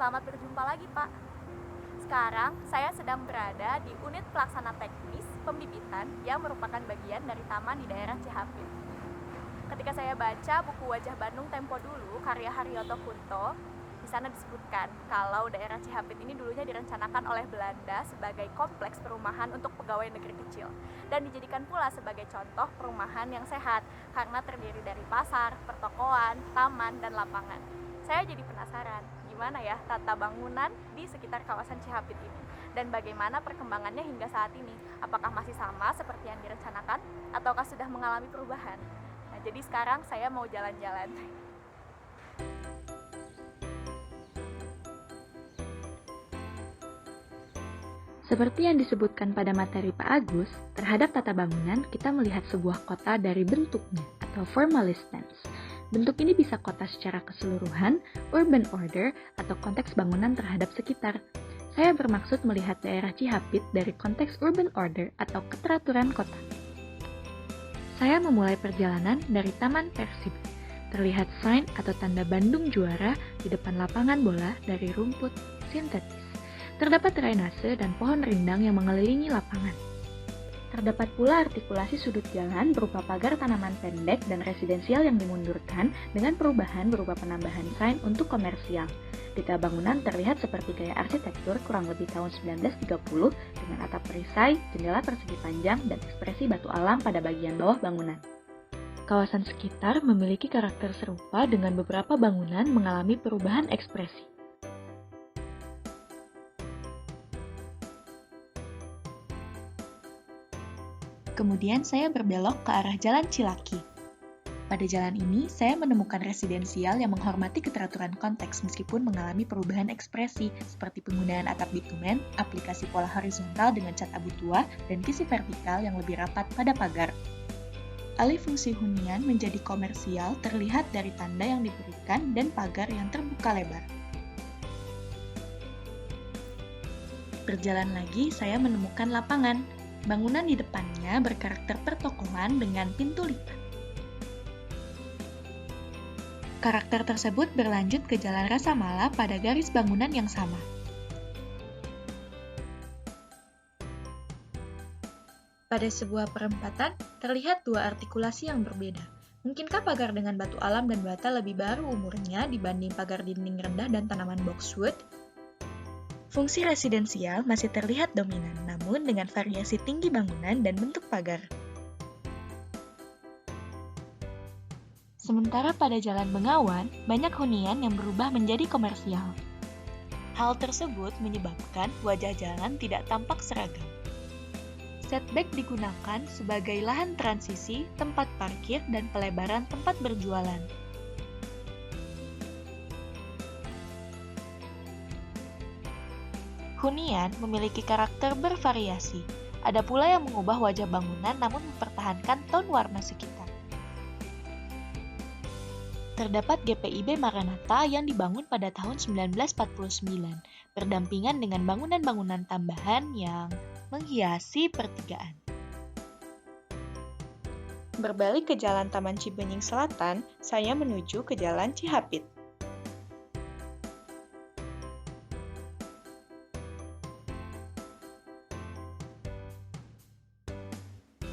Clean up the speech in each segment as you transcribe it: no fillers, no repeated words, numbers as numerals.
Selamat berjumpa lagi, Pak. Sekarang saya sedang berada di unit pelaksana teknis pembibitan yang merupakan bagian dari taman di daerah Cihapit. Ketika saya baca buku Wajah Bandung Tempo Dulu karya Haryoto Kunto, di sana disebutkan kalau daerah Cihapit ini dulunya direncanakan oleh Belanda sebagai kompleks perumahan untuk pegawai negeri kecil dan dijadikan pula sebagai contoh perumahan yang sehat karena terdiri dari pasar, pertokoan, taman, dan lapangan. Saya jadi penasaran, gimana ya tata bangunan di sekitar kawasan Cihapit ini dan bagaimana perkembangannya hingga saat ini. Apakah masih sama seperti yang direncanakan ataukah sudah mengalami perubahan? Nah, jadi sekarang saya mau jalan-jalan. Seperti yang disebutkan pada materi Pak Agus, terhadap tata bangunan kita melihat sebuah kota dari bentuknya atau formalist stance. Bentuk ini bisa kota secara keseluruhan, urban order, atau konteks bangunan terhadap sekitar. Saya bermaksud melihat daerah Cihapit dari konteks urban order atau keteraturan kota. Saya memulai perjalanan dari Taman Persib. Terlihat sign atau tanda Bandung juara di depan lapangan bola dari rumput sintetis. Terdapat drainase dan pohon rindang yang mengelilingi lapangan. Terdapat pula artikulasi sudut jalan berupa pagar tanaman pendek dan residensial yang dimundurkan dengan perubahan berupa penambahan sign untuk komersial. Detail bangunan terlihat seperti gaya arsitektur kurang lebih tahun 1930 dengan atap perisai, jendela persegi panjang, dan ekspresi batu alam pada bagian bawah bangunan. Kawasan sekitar memiliki karakter serupa dengan beberapa bangunan mengalami perubahan ekspresi. Kemudian saya berbelok ke arah Jalan Cilaki. Pada jalan ini, saya menemukan residensial yang menghormati keteraturan konteks meskipun mengalami perubahan ekspresi seperti penggunaan atap bitumen, aplikasi pola horizontal dengan cat abu tua, dan kisi vertikal yang lebih rapat pada pagar. Alih fungsi hunian menjadi komersial terlihat dari tanda yang diberikan dan pagar yang terbuka lebar. Berjalan lagi, saya menemukan lapangan. Bangunan di depannya berkarakter pertokoan dengan pintu lipat. Karakter tersebut berlanjut ke Jalan Rasa Mala pada garis bangunan yang sama. Pada sebuah perempatan, terlihat dua artikulasi yang berbeda. Mungkinkah pagar dengan batu alam dan bata lebih baru umurnya dibanding pagar dinding rendah dan tanaman boxwood? Fungsi residensial masih terlihat dominan, namun dengan variasi tinggi bangunan dan bentuk pagar. Sementara pada Jalan Bengawan, banyak hunian yang berubah menjadi komersial. Hal tersebut menyebabkan wajah jalan tidak tampak seragam. Setback digunakan sebagai lahan transisi, tempat parkir, dan pelebaran tempat berjualan. Hunian memiliki karakter bervariasi. Ada pula yang mengubah wajah bangunan namun mempertahankan ton warna sekitar. Terdapat GPIB Maranatha yang dibangun pada tahun 1949, berdampingan dengan bangunan-bangunan tambahan yang menghiasi pertigaan. Berbalik ke Jalan Taman Cibenying Selatan, saya menuju ke Jalan Cihapit.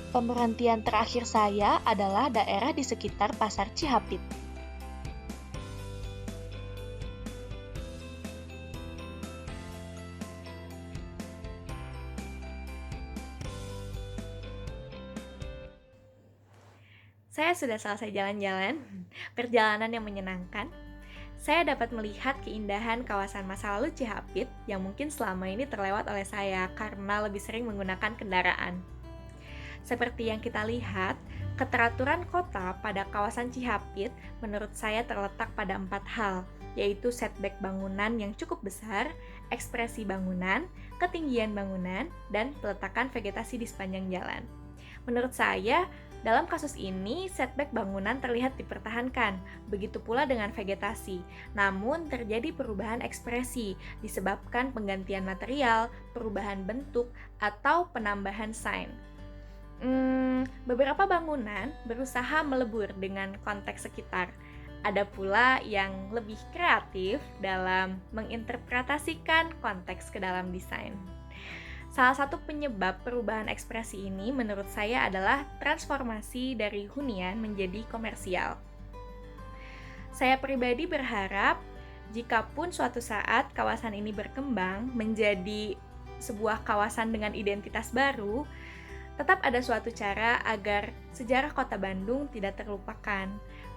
Pemberhentian terakhir saya adalah daerah di sekitar Pasar Cihapit. Saya sudah selesai jalan-jalan, perjalanan yang menyenangkan. Saya dapat melihat keindahan kawasan masa lalu Cihapit yang mungkin selama ini terlewat oleh saya karena lebih sering menggunakan kendaraan. Seperti yang kita lihat, keteraturan kota pada kawasan Cihapit menurut saya terletak pada 4 hal, yaitu setback bangunan yang cukup besar, ekspresi bangunan, ketinggian bangunan, dan peletakan vegetasi di sepanjang jalan. Menurut saya, dalam kasus ini, setback bangunan terlihat dipertahankan, begitu pula dengan vegetasi. Namun, terjadi perubahan ekspresi disebabkan penggantian material, perubahan bentuk, atau penambahan sign. Beberapa bangunan berusaha melebur dengan konteks sekitar. Ada pula yang lebih kreatif dalam menginterpretasikan konteks ke dalam desain. Salah satu penyebab perubahan ekspresi ini menurut saya adalah transformasi dari hunian menjadi komersial. Saya pribadi berharap jikapun suatu saat kawasan ini berkembang menjadi sebuah kawasan dengan identitas baru, tetap ada suatu cara agar sejarah Kota Bandung tidak terlupakan,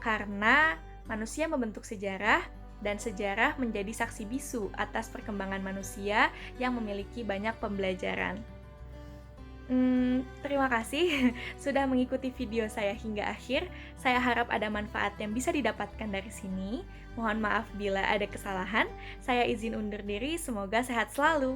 karena manusia membentuk sejarah dan sejarah menjadi saksi bisu atas perkembangan manusia yang memiliki banyak pembelajaran. Terima kasih sudah mengikuti video saya hingga akhir. Saya harap ada manfaat yang bisa didapatkan dari sini. Mohon maaf bila ada kesalahan. Saya izin undur diri, semoga sehat selalu.